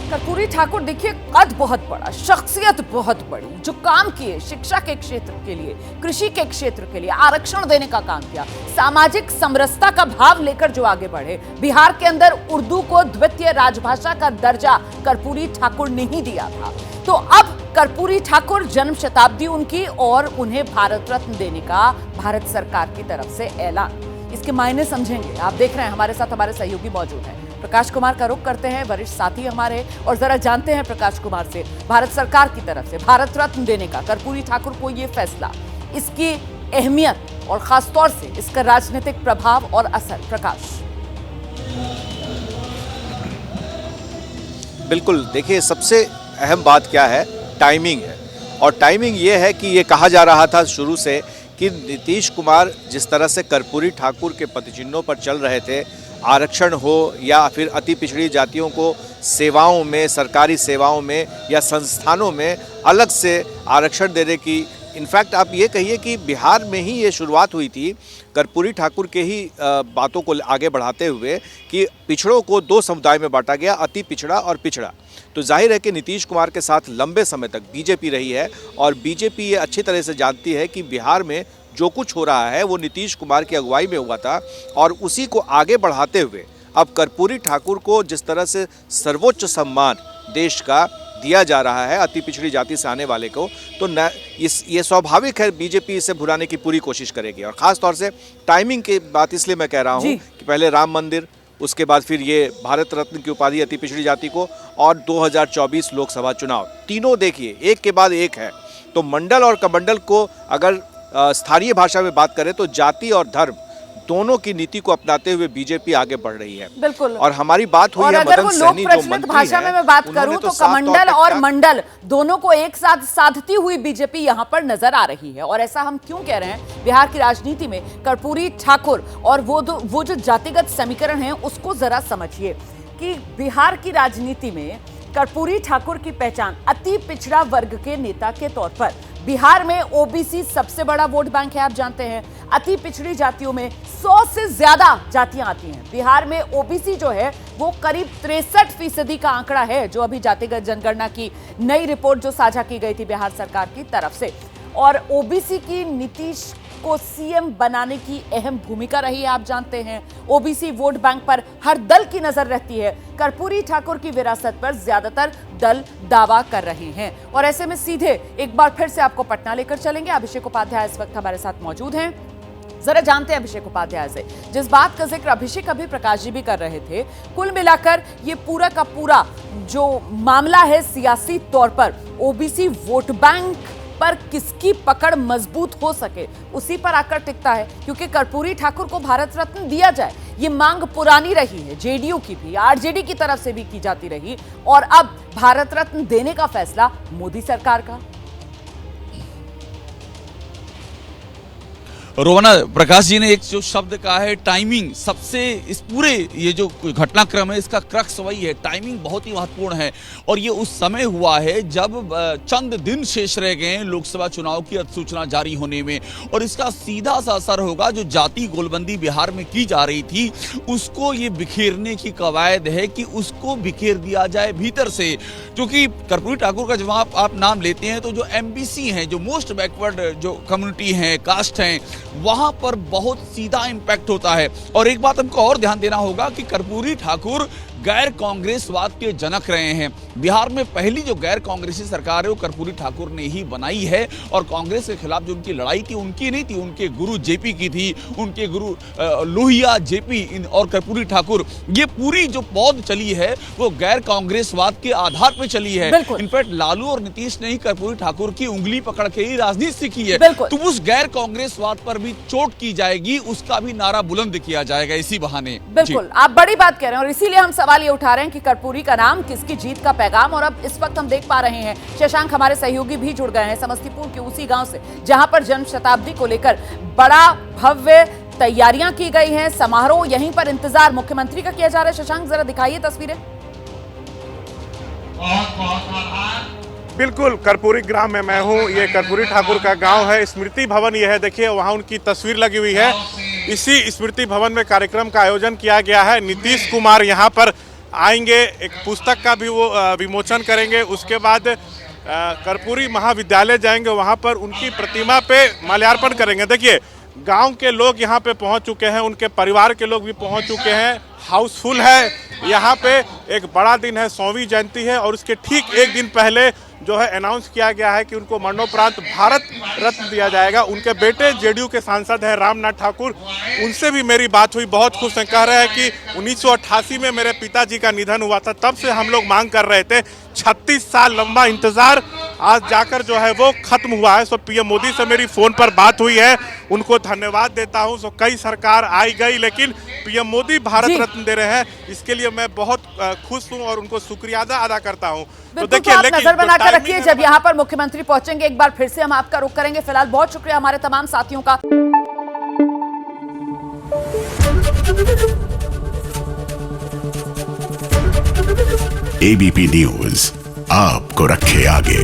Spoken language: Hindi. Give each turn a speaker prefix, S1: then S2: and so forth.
S1: कर्पूरी ठाकुर देखिए, कद बहुत बड़ा, शख्सियत बहुत बड़ी, जो काम किए शिक्षा के क्षेत्र के लिए, कृषि के क्षेत्र के लिए, आरक्षण देने का काम किया, सामाजिक समरसता का भाव लेकर जो आगे बढ़े। बिहार के अंदर उर्दू को द्वितीय राजभाषा का दर्जा कर्पूरी ठाकुर ने ही दिया था। तो अब कर्पूरी ठाकुर जन्म शताब्दी उनकी और उन्हें भारत रत्न देने का भारत सरकार की तरफ से ऐलान, इसके मायने समझेंगे। आप देख रहे हैं हमारे साथ हमारे सहयोगी मौजूद हैं। प्रकाश कुमार का रुख करते हैं, वरिष्ठ साथी हमारे, और जरा जानते हैं प्रकाश कुमार से भारत सरकार की तरफ से भारत रत्न देने का कर्पूरी ठाकुर को ये फैसला, इसकी अहमियत और खासतौर से इसका राजनीतिक प्रभाव और असर। प्रकाश।
S2: बिल्कुल, देखिए सबसे अहम बात क्या है, टाइमिंग है। और टाइमिंग ये है कि ये कहा जा रहा था शुरू से कि नीतीश कुमार जिस तरह से कर्पूरी ठाकुर के पदचिन्हों पर चल रहे थे, आरक्षण हो या फिर अति पिछड़ी जातियों को सेवाओं में, सरकारी सेवाओं में या संस्थानों में अलग से आरक्षण देने की, इनफैक्ट आप ये कहिए कि बिहार में ही ये शुरुआत हुई थी कर्पूरी ठाकुर के ही बातों को आगे बढ़ाते हुए कि पिछड़ों को दो समुदाय में बांटा गया, अति पिछड़ा और पिछड़ा। तो जाहिर है कि नीतीश कुमार के साथ लंबे समय तक बीजेपी रही है और बीजेपी ये अच्छी तरह से जानती है कि बिहार में जो कुछ हो रहा है वो नीतीश कुमार की अगुवाई में हुआ था, और उसी को आगे बढ़ाते हुए अब कर्पूरी ठाकुर को जिस तरह से सर्वोच्च सम्मान देश का दिया जा रहा है अति पिछड़ी जाति से आने वाले को, तो ये स्वाभाविक है बीजेपी इसे भुलाने की पूरी कोशिश करेगी। और ख़ास तौर से टाइमिंग की बात इसलिए मैं कह रहा हूँ कि पहले राम मंदिर, उसके बाद फिर ये भारत रत्न की उपाधि अति पिछड़ी जाति को, और 2024 लोकसभा चुनाव, तीनों देखिए एक के बाद एक है। तो मंडल और कमंडल को अगर स्थानीय भाषा में बात करें तो जाति और धर्म दोनों की नीति को अपनाते हुए बीजेपी आगे बढ़ रही है।
S1: बिल्कुल।
S2: और हमारी बात हुई है मदन सहनी जो मंत्री
S1: भाषा में मैं बात करूं तो कमंडल और मंडल दोनों को एक साथ साधती हुई बीजेपी यहां पर नजर आ रही है। और ऐसा हम क्यों कह रहे हैं? बिहार की राजनीति में कर्पूरी ठाकुर और वो जो जातिगत समीकरण है उसको जरा समझिए कि बिहार की राजनीति में कर्पूरी ठाकुर की पहचान अति पिछड़ा वर्ग के नेता के तौर पर, बिहार में ओबीसी सबसे बड़ा वोट बैंक है, आप जानते हैं। अति पिछड़ी जातियों में 100 से ज्यादा जातियां आती हैं। बिहार में ओबीसी जो है वो करीब 63% का आंकड़ा है, जो अभी जातिगत जनगणना की नई रिपोर्ट जो साझा की गई थी बिहार सरकार की तरफ से। और ओबीसी की नीतीश को सीएम बनाने की अहम भूमिका रही है, आप जानते हैं। ओबीसी वोट बैंक पर हर दल की नजर रहती है। कर्पूरी ठाकुर की विरासत पर ज्यादातर दल दावा कर रहे हैं। और ऐसे में सीधे एक बार फिर से आपको पटना लेकर चलेंगे। अभिषेक उपाध्याय इस वक्त हमारे साथ मौजूद हैं। जरा जानते हैं अभिषेक उपाध्याय से, जिस बात का जिक्र अभिषेक अभी प्रकाश जी भी कर रहे थे, कुल मिलाकर ये पूरा का पूरा जो मामला है सियासी तौर पर ओबीसी वोट बैंक पर किसकी पकड़ मजबूत हो सके उसी पर आकर टिकता है। क्योंकि कर्पूरी ठाकुर को भारत रत्न दिया जाए, ये मांग पुरानी रही है, जेडीयू की भी, आरजेडी की तरफ से भी की जाती रही, और अब भारत रत्न देने का फैसला मोदी सरकार का।
S3: रोहना, प्रकाश जी ने एक जो शब्द कहा है टाइमिंग, सबसे इस पूरे ये जो घटनाक्रम है इसका क्रक्स वही है। टाइमिंग बहुत ही महत्वपूर्ण है और ये उस समय हुआ है जब चंद दिन शेष रह गए हैं लोकसभा चुनाव की अधिसूचना जारी होने में, और इसका सीधा सा असर होगा जो जाति गोलबंदी बिहार में की जा रही थी उसको ये बिखेरने की कवायद है कि उसको बिखेर दिया जाए भीतर से। क्योंकि कर्पूरी ठाकुर का जब आप नाम लेते हैं तो जो एमबीसी हैं, जो मोस्ट बैकवर्ड जो कम्युनिटी हैं, कास्ट हैं, वहां पर बहुत सीधा इंपैक्ट होता है। और एक बात हमको और ध्यान देना होगा कि कर्पूरी ठाकुर गैर कांग्रेसवाद के जनक रहे हैं। बिहार में पहली जो गैर कांग्रेसी सरकार है वो कर्पूरी ठाकुर ने ही बनाई है, और कांग्रेस के खिलाफ जो उनकी लड़ाई थी उनकी नहीं थी, उनके गुरु जेपी की थी, उनके गुरु लोहिया, जेपी और कर्पूरी ठाकुर। ये पूरी जो पौध चली है वो गैर कांग्रेसवाद के आधार पर चली है। इनफैक्ट लालू और नीतीश ने ही कर्पूरी ठाकुर की उंगली पकड़ के ही राजनीति सीखी है। तो उस गैर कांग्रेसवाद पर भी चोट की जाएगी, उसका भी नारा बुलंद किया जाएगा इसी बहाने।
S1: बिल्कुल, आप बड़ी बात कह रहे हैं और इसीलिए हम सवाल ये उठा रहे हैं कि कर्पूरी का नाम, किसकी जीत का पैगाम। और अब इस वक्त हम देख पा रहे हैं शशांक हमारे सहयोगी भी जुड़ गए हैं समस्तीपुर के उसी गांव से जहां पर जन्म शताब्दी को लेकर बड़ा भव्य तैयारियां की गई हैं। समारोह यहीं पर इंतजार मुख्यमंत्री का किया जा रहा है। शशांक जरा दिखाइए तस्वीरें।
S4: बिल्कुल, कर्पूरी ग्राम में मैं हूँ। ये कर्पूरी ठाकुर का गांव है। स्मृति भवन ये है, देखिए वहाँ उनकी तस्वीर लगी हुई है। इसी स्मृति भवन में कार्यक्रम का आयोजन किया गया है। नीतीश कुमार यहाँ पर आएंगे, एक पुस्तक का भी वो विमोचन करेंगे। उसके बाद कर्पूरी महाविद्यालय जाएंगे, वहाँ पर उनकी प्रतिमा पे माल्यार्पण करेंगे। देखिए गांव के लोग यहाँ पे पहुँच चुके हैं, उनके परिवार के लोग भी पहुँच चुके हैं, हाउसफुल है यहाँ पे। एक बड़ा दिन है, 100वीं जयंती है और उसके ठीक एक दिन पहले जो है अनाउंस किया गया है कि उनको मरणोपरांत भारत रत्न दिया जाएगा। उनके बेटे जेडीयू के सांसद हैं रामनाथ ठाकुर, उनसे भी मेरी बात हुई, बहुत खुश हैं। कह रहे हैं कि 1988 में मेरे पिताजी का निधन हुआ था, तब से हम लोग मांग कर रहे थे। 36 साल लंबा इंतजार आज जाकर जो है वो खत्म हुआ है। सो पीएम मोदी से मेरी फोन पर बात हुई है, उनको धन्यवाद देता हूं। सो कई सरकार आई गई लेकिन पीएम मोदी भारत रत्न दे रहे हैं, इसके लिए मैं बहुत खुश हूं और उनको शुक्रिया अदा करता हूं। तो देखिए,
S1: आप नजर बनाकर रखिए, जब यहाँ पर मुख्यमंत्री पहुंचेंगे एक बार फिर से हम आपका रुख करेंगे। फिलहाल बहुत शुक्रिया हमारे तमाम साथियों का।
S5: एबीपी न्यूज आपको रखे आगे।